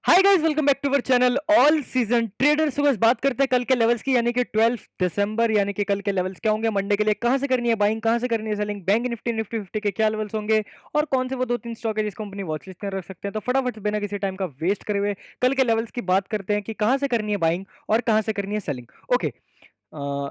Hi guys, welcome back to our channel all season traders. बस बात करते हैं कल के लेवल्स की, यानी कि 12 दिसंबर, यानी कि कल के लेवल्स क्या होंगे मंडे के लिए। कहां से करनी है बाइंग, कहां से करनी है सेलिंग, बैंक निफ्टी निफ्टी 50 के क्या लेवल्स होंगे और कौन से वो दो तीन स्टॉक है जिसको कंपनी वॉच लिस्ट में रख सकते हैं। तो फटाफट बिना किसी टाइम का वेस्ट करे हुए कल के लेवल्स की बात करते हैं कि कहां से करनी है बाइंग और कहां से करनी है selling. Okay,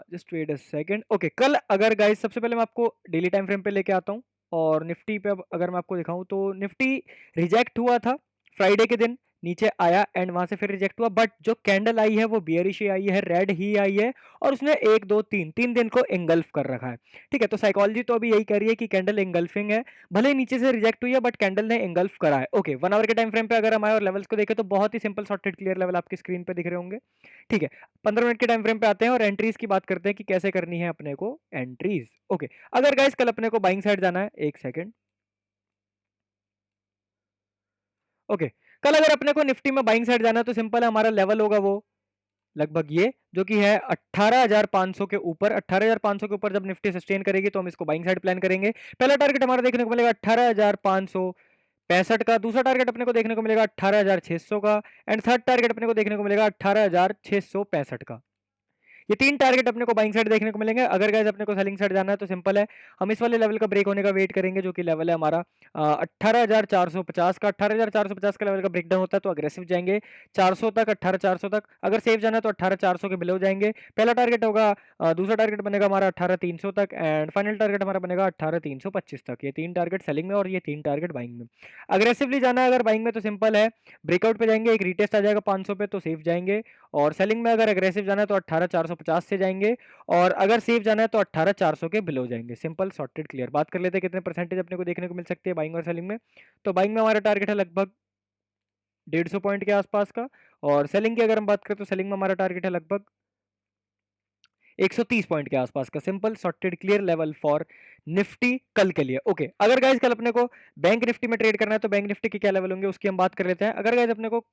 just wait a second. Okay, कल अगर गाइस सबसे पहले मैं आपको डेली टाइम फ्रेम पे लेके आता हूँ और निफ्टी पे अब अगर मैं आपको दिखाऊं तो निफ्टी रिजेक्ट हुआ था फ्राइडे के दिन, नीचे आया एंड वहां से फिर रिजेक्ट हुआ, बट जो कैंडल आई है वो बियरिश ही आई है, रेड ही आई है और उसने एक दो तीन तीन दिन को इंगल्फ कर रखा है। ठीक है, तो साइकोलॉजी तो अभी यही कह रही है कि कैंडल इंगल्फिंग है, भले ही नीचे से रिजेक्ट हुई है बट कैंडल ने इंगल्फ करा है। ओके, 1 आवर के टाइम फ्रेम पे अगर हम आए और लेवल्स को देखें तो बहुत ही सिंपल सॉर्टेड क्लियर लेवल आपकी स्क्रीन पे दिख रहे होंगे। ठीक है, 15 मिनट के टाइम फ्रेम पे आते हैं और एंट्रीज की बात करते हैं कि कैसे करनी है अपने को एंट्रीज। ओके, अगर गाइस कल अपने को बाइंग साइड जाना है, एक सेकंड। ओके, कल अगर अपने को निफ्टी में बाइंग साइड जाना है तो सिंपल है, हमारा लेवल होगा वो लगभग ये जो कि है 18,500 के ऊपर। 18,500 के ऊपर जब निफ्टी सस्टेन करेगी तो हम इसको बाइंग साइड प्लान करेंगे। पहला टारगेट हमारा देखने को मिलेगा 18,565 का, दूसरा टारगेट अपने को देखने को मिलेगा 18,600 का एंड थर्ड टारगेट अपने को देखने को मिलेगा 18,665 का। ये तीन टारगेट अपने को बाइंग साइड देखने को मिलेंगे। अगर गाइस अपने को सेलिंग साइड जाना है तो सिंपल है, हम इस वाले लेवल का ब्रेक होने का वेट करेंगे जो कि लेवल है हमारा 18,450 का। 18,450 का लेवल का ब्रेकडाउन होता है तो अग्रेसिव जाएंगे 400 तक, 18,400 तक। अगर सेफ जाना है तो 18,400 के बिलो जाएंगे। पहला टारगेट होगा, दूसरा टारगेट बनेगा हमारा 18,300 तक एंड फाइनल टारगेट हमारा बनेगा 18,325 तक। ये तीन टारगेट सेलिंग में और ये तीन टारगेट बाइंग में। अग्रेसिवली जाना है अगर बाइंग में तो सिंपल है, ब्रेकआउट पे जाएंगे, एक रिटेस्ट आ जाएगा 500 पे तो सेफ जाएंगे। और सेलिंग में अगर अग्रेसिव जाना है तो 18,450 से जाएंगे और अगर सेफ जाना है तो 18,400 के बिलो जाएंगे। Simple sorted clear. बात कर लेते हैं कितने परसेंटेज अपने को देखने को मिल सकती है बाइंग और सेलिंग में। तो बाइंग में हमारा टारगेट है लगभग 150 पॉइंट के आसपास का और सेलिंग की अगर हम बात करें तो सेलिंग में हमारा टारगेट है लगभग 130 पॉइंट के आसपास का। Simple sorted clear level for Nifty कल के लिए। ओके, अगर गाइज कल अपने को बैंक निफ्टी में ट्रेड करना है तो बैंक निफ्टी के क्या लेवल होंगे उसकी हम बात कर लेते हैं। अगर गाइज अपने को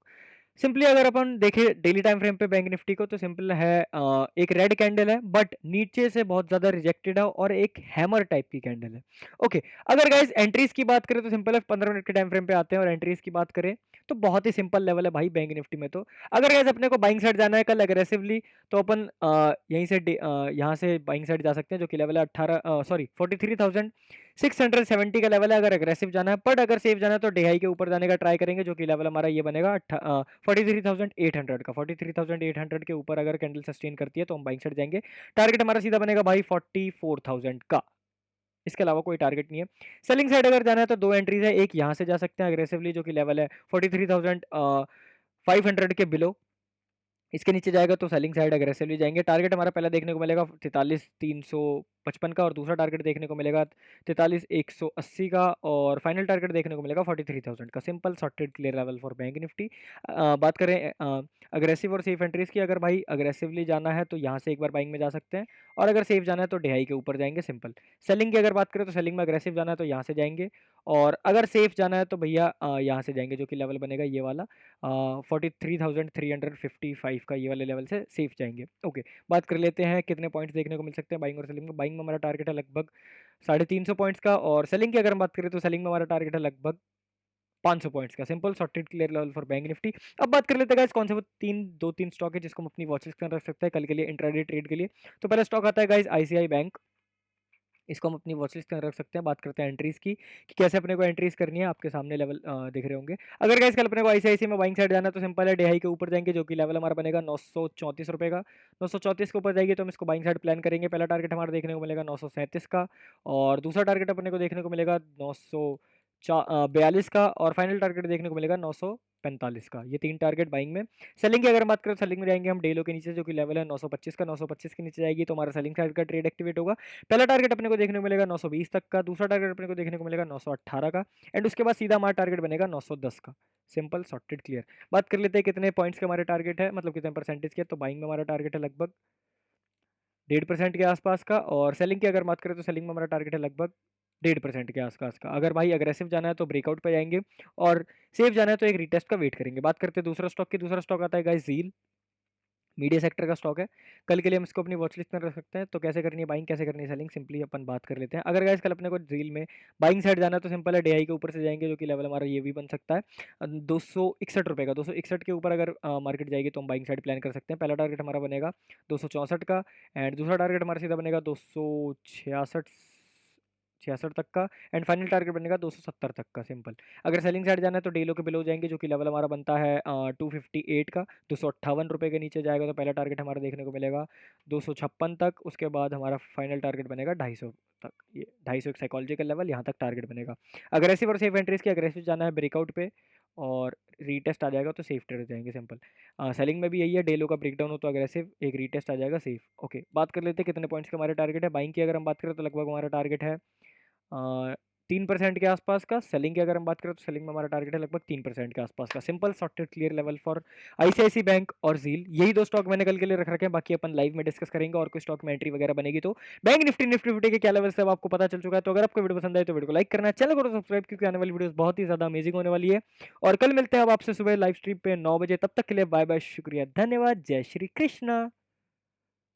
सिंपली अगर अपन देखें डेली टाइम फ्रेम पे बैंक निफ्टी को तो सिंपल है, एक रेड कैंडल है बट नीचे से बहुत ज्यादा रिजेक्टेड है और एक हैमर टाइप की कैंडल है। ओके, अगर गाइस एंट्रीज की बात करें तो सिंपल है, 15 मिनट के टाइम फ्रेम पे आते हैं और एंट्रीज की बात करें तो बहुत ही सिंपल लेवल है भाई बैंक निफ्टी में। तो अगर गाइस अपने को बाइंग साइड जाना है कल अग्रेसिवली तो अपन यहीं से यहाँ से बाइंग साइड जा सकते हैं जो कि लेवल है 43,670 का लेवल है अगर अग्रेसिव जाना है। बट अगर सेफ जाना है तो डेहाई के ऊपर जाने का ट्राई करेंगे जो कि लेवल हमारा ये बनेगा 43,800 का। 43,800 के ऊपर अगर कैंडल सस्टेन करती है तो हम बाइंग साइड जाएंगे। टारगेट हमारा सीधा बनेगा भाई 44,000 का, इसके अलावा कोई टारगेट नहीं है। सेलिंग साइड अगर जाना है तो दो एंट्रीज है, एक यहाँ से जा सकते हैं अग्रेसिवली जो कि लेवल है 43,500 के बिलो, इसके नीचे जाएगा तो सेलिंग साइड अग्रेसिवली जाएंगे। टारगेट हमारा पहला देखने को मिलेगा 43,355 का और दूसरा टारगेट देखने को मिलेगा 43,180 का और फाइनल टारगेट देखने को मिलेगा 43,000 का। Simple sorted clear level for bank Nifty. बात करें अग्रेसिव और सेफ एंट्रीज की, अगर भाई अग्रेसिवली जाना है तो यहाँ से एक बार बाइंग में जा सकते हैं और अगर सेफ जाना है तो डिहाई के ऊपर जाएंगे। सिंपल सेलिंग की अगर बात करें तो सेलिंग में अग्रेसिव जाना है तो यहाँ से जाएंगे और अगर सेफ जाना है तो भैया यहाँ से जाएंगे जो कि लेवल बनेगा ये वाला 43,355 का, ये वाले लेवल से सेफ जाएंगे। ओके, बात कर लेते हैं कितने पॉइंट्स देखने को मिल सकते हैं बाइंग और सेलिंग में। बाइंग में हमारा टारगेट है लगभग 350 पॉइंट्स का और सेलिंग की अगर हम बात करें तो सेलिंग में हमारा टारगेट है लगभग 500 पॉइंट्स का। Simple sorted clear level for bank Nifty. अब बात कर लेते हैं गाइस कौन से वो दो तीन स्टॉक है जिसको हम अपनी वॉच लिस्ट में रख सकते हैं कल के लिए इंट्राडे ट्रेड के लिए। तो पहला स्टॉक आता है गाइस आईसीआई बैंक, इसको हम अपनी वॉच लिस्ट के अंदर रख सकते हैं। बात करते हैं एंट्रीज की कि कैसे अपने को एंट्रीज करनी है, आपके सामने लेवल दिख रहे होंगे। अगर गाइस कल अपने को आईसीआईसीआई में बाइंग साइड जाना है तो सिंपल है, डेहाई के ऊपर जाएंगे जो कि लेवल हमारा बनेगा 934 रुपये का। 934 के ऊपर जाएगी तो हम इसको बाइंग साइड प्लान करेंगे। पहला टारगेट हमारा देखने को मिलेगा 937 का और दूसरा टारगेट अपने को देखने को मिलेगा 942 का और फाइनल टारगेट देखने को मिलेगा 945 का। ये तीन टारगेट बाइंग में। सेलिंग की अगर बात करें, सेलिंग में जाएंगे हम डेलो के नीचे जो कि लेवल है 925 का। 925 के नीचे जाएगी तो हमारा सेलिंग साइड का ट्रेड एक्टिवेट होगा। पहला टारगेट अपने को देखने को मिलेगा 920 तक का, दूसरा टारगेट अपने को देखने को मिलेगा 918 का एंड उसके बाद सीधा हमारा टारगेट बनेगा 910 का। Simple sorted clear. बात कर लेते हैं कितने पॉइंट्स के हमारे टारगेट है, मतलब कितने परसेंटेज के। तो बाइंग में हमारा टारगेट है लगभग 1.5% के आसपास का और सेलिंग की अगर बात करें तो सेलिंग में हमारा टारगेट है लगभग 1.5% के आसपास का। अगर भाई अग्रेसिव जाना है तो ब्रेकआउट पे जाएंगे और सेफ जाना है तो एक रिटेस्ट का वेट करेंगे। बात करते हैं दूसरा स्टॉक की। दूसरा स्टॉक आता है गाइस जील। मीडिया सेक्टर का स्टॉक है, कल के लिए हम इसको अपनी वॉच लिस्ट में रख सकते हैं। तो कैसे करनी है बाइंग, कैसे करनी है सेलिंग, सिंपली अपन बात कर लेते हैं। अगर गाइस कल अपने को रील में बाइंग साइड जाना है तो सिंपल है, डीआई के ऊपर से जाएंगे जो कि लेवल हमारा ये भी बन सकता है 261 का। 261 के ऊपर अगर मार्केट जाएगी तो हम बाइंग साइड प्लान कर सकते हैं। पहला टारगेट हमारा बनेगा 264 का, एंड दूसरा टारगेट हमारा सीधा बनेगा 266 66 तक का, एंड फाइनल टारगेट बनेगा 270 तक का। सिंपल। अगर सेलिंग साइड जाना है तो डे लो के बिलो जाएंगे जो कि लेवल हमारा बनता है 258 का। 258 के नीचे जाएगा तो पहला टारगेट हमारा देखने को मिलेगा 256 तक। उसके बाद हमारा फाइनल टारगेट बनेगा 250 तक। ये 250 एक साइकोलॉजिकल लेवल, यहाँ तक टारगेट बनेगा। अग्रेसिव और सेफ एंट्रीज की, अग्रेसिव जाना है ब्रेकआउट पे और रीटेस्ट आ जाएगा तो सेफ ट्रेड हो जाएंगे। सिंपल। सेलिंग में भी यही है, डे लो का ब्रेकडाउन हो तो अग्रेसिव, एक रीटेस्ट आ जाएगा सेफ। ओके, बात कर लेते हैं कितने पॉइंट्स के हमारे टारगेट है। बाइंग की अगर हम बात करें तो लगभग हमारा टारगेट है 3% के आसपास का। सेलिंग की अगर हम बात करें तो सेलिंग में हमारा टारगेट है लगभग 3% के आसपास का। Simple sorted clear level for ICICI bank और जील, यही दो स्टॉक मैंने कल के लिए रख रखे हैं। बाकी अपन लाइव में डिस्कस करेंगे और कोई स्टॉक में एंट्री वगैरह बनेगी तो। बैंक निफ्टी निफ्टी फिफ्टी के क्या लेवल से अब आपको पता चल चुका है। तो अगर आपको वीडियो पसंद आए तो वीडियो को लाइक करना, चैनल को सब्सक्राइब, क्योंकि आने वाली वीडियो बहुत ही ज्यादा अमेजिंग होने वाली है। और कल मिलते हैं अब आपसे सुबह लाइव स्ट्रीम पे 9 बजे। तब तक के लिए बाय बाय, शुक्रिया, धन्यवाद, जय श्री कृष्णा।